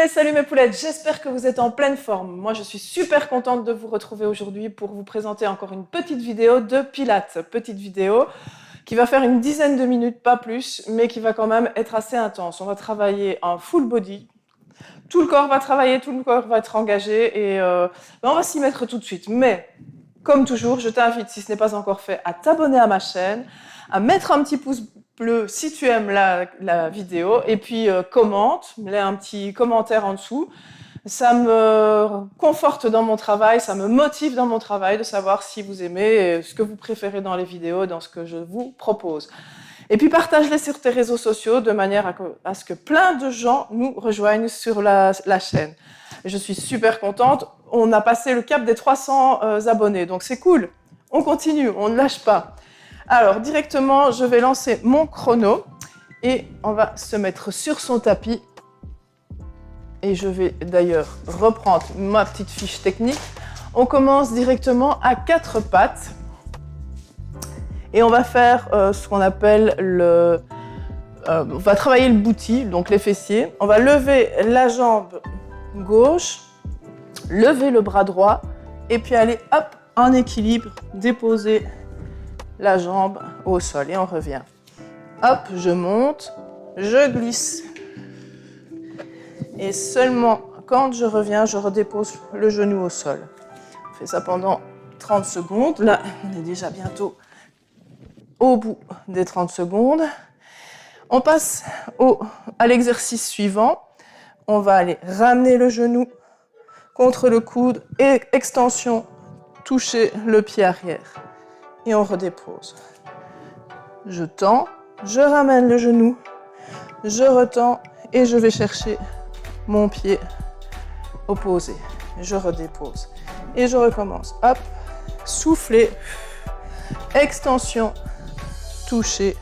Salut mes poulettes, j'espère que vous êtes en pleine forme. Moi je suis super contente de vous retrouver aujourd'hui pour vous présenter encore une petite vidéo de Pilates. Petite vidéo qui va faire une dizaine de minutes, pas plus, mais qui va quand même être assez intense. On va travailler en full body. Tout le corps va travailler, tout le corps va être engagé et on va s'y mettre tout de suite. Mais comme toujours, je t'invite, si ce n'est pas encore fait, à t'abonner à ma chaîne, à mettre un petit pouce bleu si tu aimes la vidéo et puis commente, mets un petit commentaire en dessous. Ça me conforte dans mon travail, ça me motive dans mon travail de savoir si vous aimez, ce que vous préférez dans les vidéos, dans ce que je vous propose. Et puis partage-les sur tes réseaux sociaux de manière à ce que plein de gens nous rejoignent sur la chaîne. Et je suis super contente, on a passé le cap des 300 abonnés, donc c'est cool. On continue, on ne lâche pas. Alors directement, je vais lancer mon chrono et on va se mettre sur son tapis. Et je vais d'ailleurs reprendre ma petite fiche technique. On commence directement à 4 pattes. Et on va faire ce qu'on appelle on va travailler le booty, donc les fessiers. On va lever la jambe gauche, lever le bras droit, et puis aller hop, en équilibre, déposer la jambe au sol. Et on revient. Hop, je monte, je glisse. Et seulement quand je reviens, je redépose le genou au sol. On fait ça pendant 30 secondes. Là, on est déjà bientôt au bout des 30 secondes. On passe à l'exercice suivant. On va aller ramener le genou contre le coude et extension, toucher le pied arrière. Et on redépose. Je tends, je ramène le genou, je retends et je vais chercher mon pied opposé. Je redépose et je recommence. Hop, souffler, extension, toucher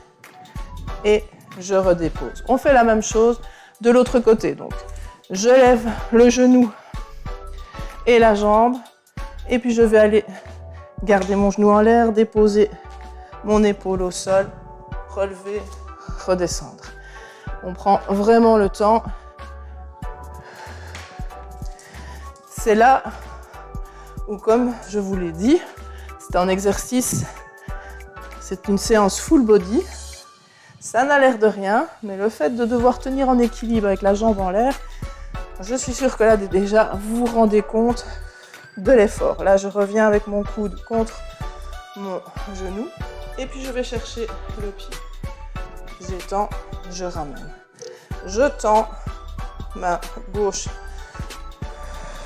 et je redépose. On fait la même chose de l'autre côté. Donc, je lève le genou et la jambe et puis je vais aller garder mon genou en l'air, déposer mon épaule au sol, relever, redescendre. On prend vraiment le temps. C'est là où, comme je vous l'ai dit, c'est un exercice, c'est une séance full body. Ça n'a l'air de rien, mais le fait de devoir tenir en équilibre avec la jambe en l'air, je suis sûre que là déjà, vous vous rendez compte de l'effort. Là, je reviens avec mon coude contre mon genou et puis je vais chercher le pied. J'étends, je ramène. Je tends, main gauche,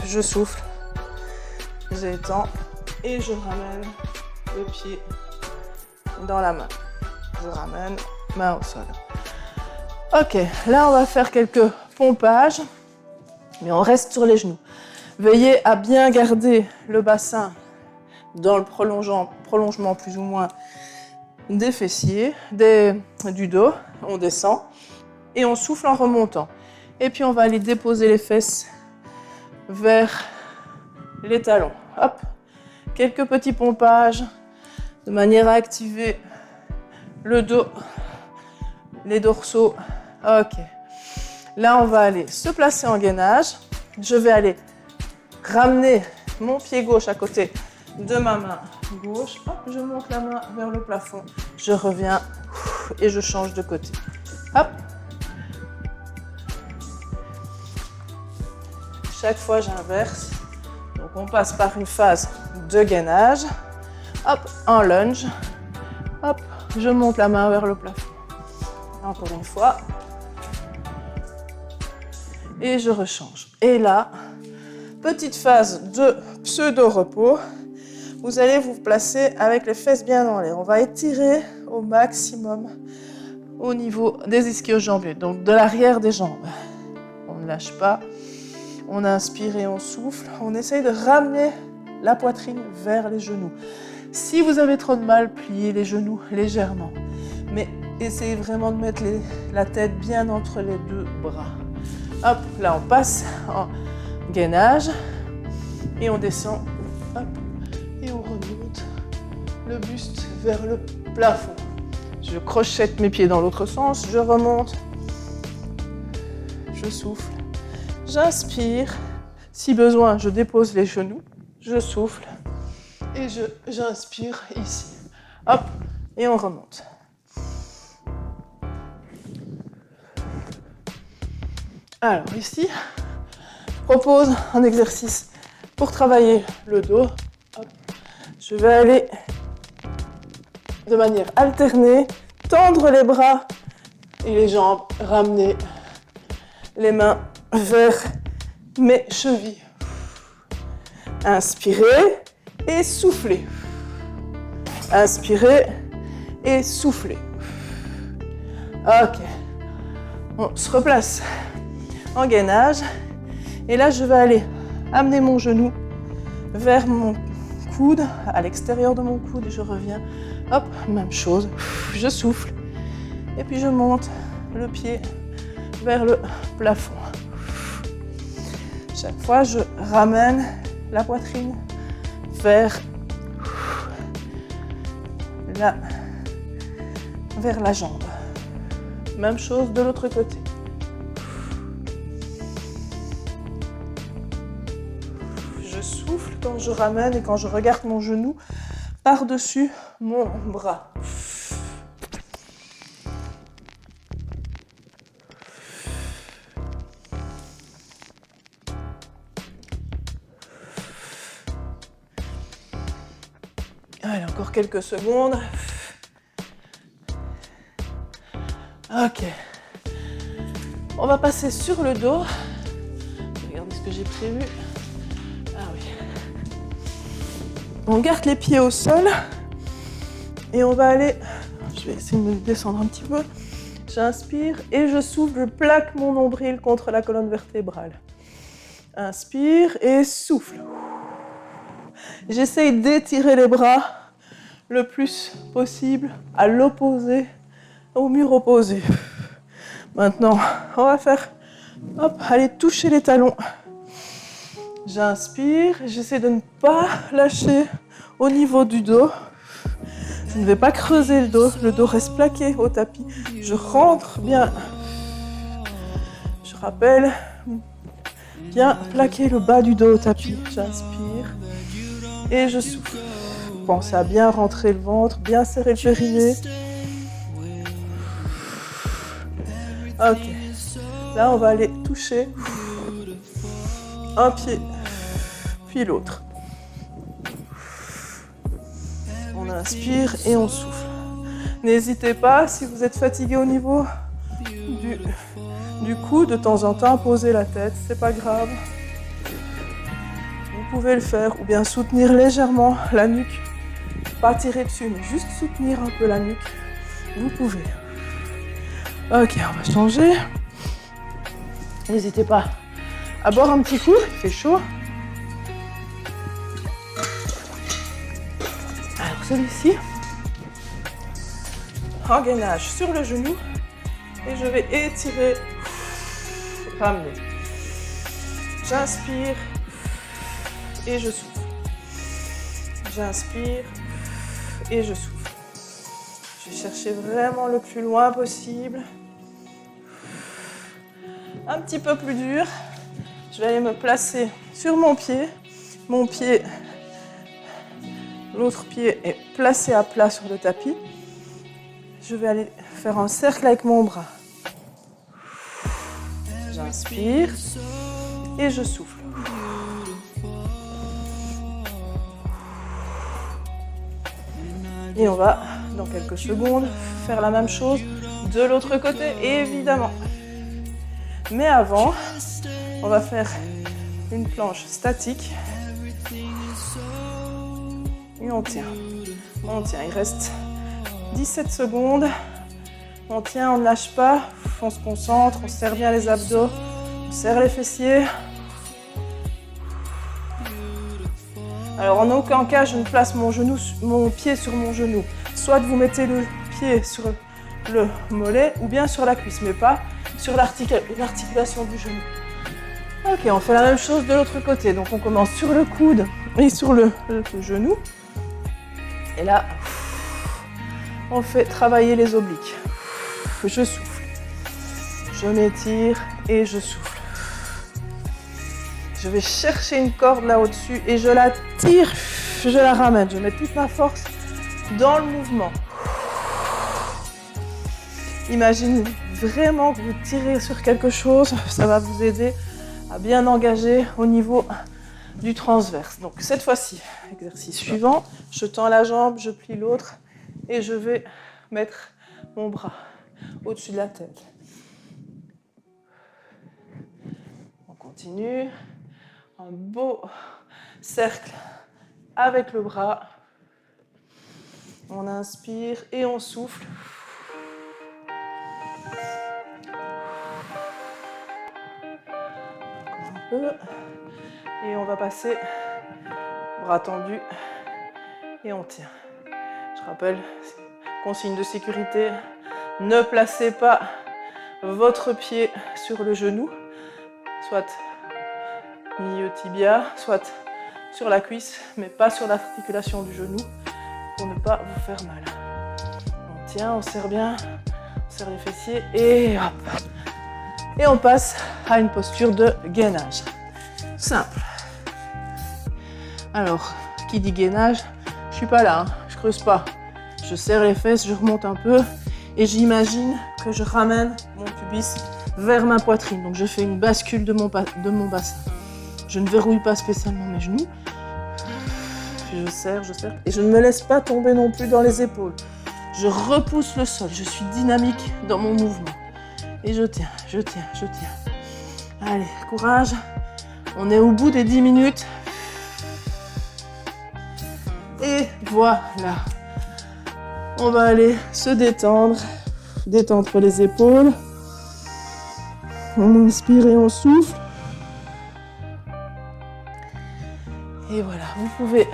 je souffle, j'étends et je ramène le pied dans la main. Je ramène, main au sol. Ok, là on va faire quelques pompages, mais on reste sur les genoux. Veillez à bien garder le bassin dans le prolongement plus ou moins des fessiers, du dos. On descend et on souffle en remontant. Et puis on va aller déposer les fesses vers les talons. Hop, quelques petits pompages de manière à activer le dos, les dorsaux. Ok, là on va aller se placer en gainage. Je vais aller ramener mon pied gauche à côté de ma main gauche. Hop, je monte la main vers le plafond. Je reviens et je change de côté. Hop. Chaque fois, j'inverse. Donc, on passe par une phase de gainage. Hop, en lunge. Hop, je monte la main vers le plafond. Encore une fois. Et je rechange. Et là, petite phase de pseudo-repos. Vous allez vous placer avec les fesses bien dans l'air. On va étirer au maximum au niveau des ischio-jambiers, donc de l'arrière des jambes. On ne lâche pas. On inspire et on souffle. On essaye de ramener la poitrine vers les genoux. Si vous avez trop de mal, pliez les genoux légèrement. Mais essayez vraiment de mettre la tête bien entre les deux bras. Hop, là on passe en gainage et on descend. Hop, et on remonte le buste vers le plafond. Je crochette mes pieds dans l'autre sens, je remonte, je souffle J'inspire. Si besoin, je dépose les genoux. Je souffle. Et j'inspire ici. Hop, et on remonte. Alors ici, je propose un exercice pour travailler le dos. Hop. Je vais aller de manière alternée, tendre les bras et les jambes, ramener les mains vers mes chevilles. Inspirez et soufflez. Inspirez et soufflez. Ok. On se replace en gainage. Et là, je vais aller amener mon genou vers mon coude, à l'extérieur de mon coude. Je reviens. Hop, même chose. Je souffle. Et puis, je monte le pied vers le plafond. Chaque fois, je ramène la poitrine vers la jambe. Même chose de l'autre côté. Je souffle quand je ramène et quand je regarde mon genou par-dessus mon bras. Allez, encore quelques secondes. Ok. On va passer sur le dos. Regardez ce que j'ai prévu. Ah oui. On garde les pieds au sol. Et on va aller... Je vais essayer de me descendre un petit peu. J'inspire et je souffle. Je plaque mon nombril contre la colonne vertébrale. Inspire et souffle. J'essaye d'étirer les bras le plus possible à l'opposé, au mur opposé. Maintenant, on va faire, hop, aller toucher les talons. J'inspire, j'essaie de ne pas lâcher au niveau du dos. Je ne vais pas creuser le dos reste plaqué au tapis. Je rentre bien. Je rappelle, bien plaquer le bas du dos au tapis. J'inspire et je souffle. Pensez à bien rentrer le ventre, bien serrer le périnée. Ok. Là, on va aller toucher un pied, puis l'autre. On inspire et on souffle. N'hésitez pas, si vous êtes fatigué au niveau du cou, de temps en temps, poser la tête, c'est pas grave. Vous pouvez le faire, ou bien soutenir légèrement la nuque. Pas tirer dessus, mais juste soutenir un peu la nuque. Vous pouvez. Ok, on va changer. N'hésitez pas à boire un petit coup, il fait chaud. Alors celui-ci, en gainage sur le genou. Et je vais étirer, ramener. J'inspire et je souffle. J'inspire et je souffle. Je vais chercher vraiment le plus loin possible. Un petit peu plus dur. Je vais aller me placer sur mon pied. Mon pied, l'autre pied est placé à plat sur le tapis. Je vais aller faire un cercle avec mon bras. J'inspire et je souffle. Et on va, dans quelques secondes, faire la même chose de l'autre côté, évidemment. Mais avant, on va faire une planche statique. Et on tient. On tient. Il reste 17 secondes. On tient, on ne lâche pas. On se concentre, on serre bien les abdos. On serre les fessiers. Alors en aucun cas, je ne place mon pied sur mon genou. Soit vous mettez le pied sur le mollet ou bien sur la cuisse, mais pas sur l'articulation du genou. Ok, on fait la même chose de l'autre côté. Donc on commence sur le coude et sur le genou. Et là, on fait travailler les obliques. Je souffle. Je m'étire et je souffle. Je vais chercher une corde là au-dessus et je la tire, je la ramène. Je mets toute ma force dans le mouvement. Imaginez vraiment que vous tirez sur quelque chose, ça va vous aider à bien engager au niveau du transverse. Donc cette fois-ci, exercice suivant, je tends la jambe, je plie l'autre et je vais mettre mon bras au-dessus de la tête. On continue, un beau cercle avec le bras. On inspire et on souffle. Encore un peu. Et on va passer bras tendus et on tient. Je rappelle, consigne de sécurité, ne placez pas votre pied sur le genou, soit milieu tibia, soit sur la cuisse, mais pas sur l'articulation du genou pour ne pas vous faire mal. On tient, on serre bien, on serre les fessiers et hop. Et on passe à une posture de gainage. Simple. Alors, qui dit gainage, je suis pas là, hein, je creuse pas. Je serre les fesses, je remonte un peu et j'imagine que je ramène mon pubis vers ma poitrine. Donc je fais une bascule de mon bassin. Je ne verrouille pas spécialement mes genoux. Puis je serre et je ne me laisse pas tomber non plus dans les épaules. Je repousse le sol, je suis dynamique dans mon mouvement. Et je tiens, je tiens, je tiens. Allez, courage. On est au bout des 10 minutes. Et voilà. On va aller se détendre. Détendre les épaules. On inspire et on souffle. Et voilà, vous pouvez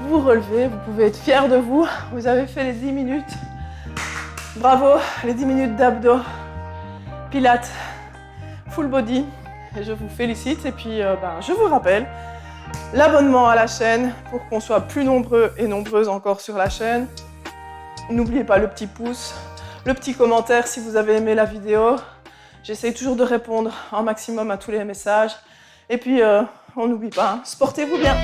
vous relever, vous pouvez être fiers de vous. Vous avez fait les 10 minutes. Bravo, les 10 minutes d'abdos, pilates, full body. Et je vous félicite. Et puis, je vous rappelle, l'abonnement à la chaîne pour qu'on soit plus nombreux et nombreuses encore sur la chaîne. N'oubliez pas le petit pouce, le petit commentaire si vous avez aimé la vidéo. J'essaye toujours de répondre un maximum à tous les messages. Et puis, on n'oublie pas, hein, sportez-vous bien.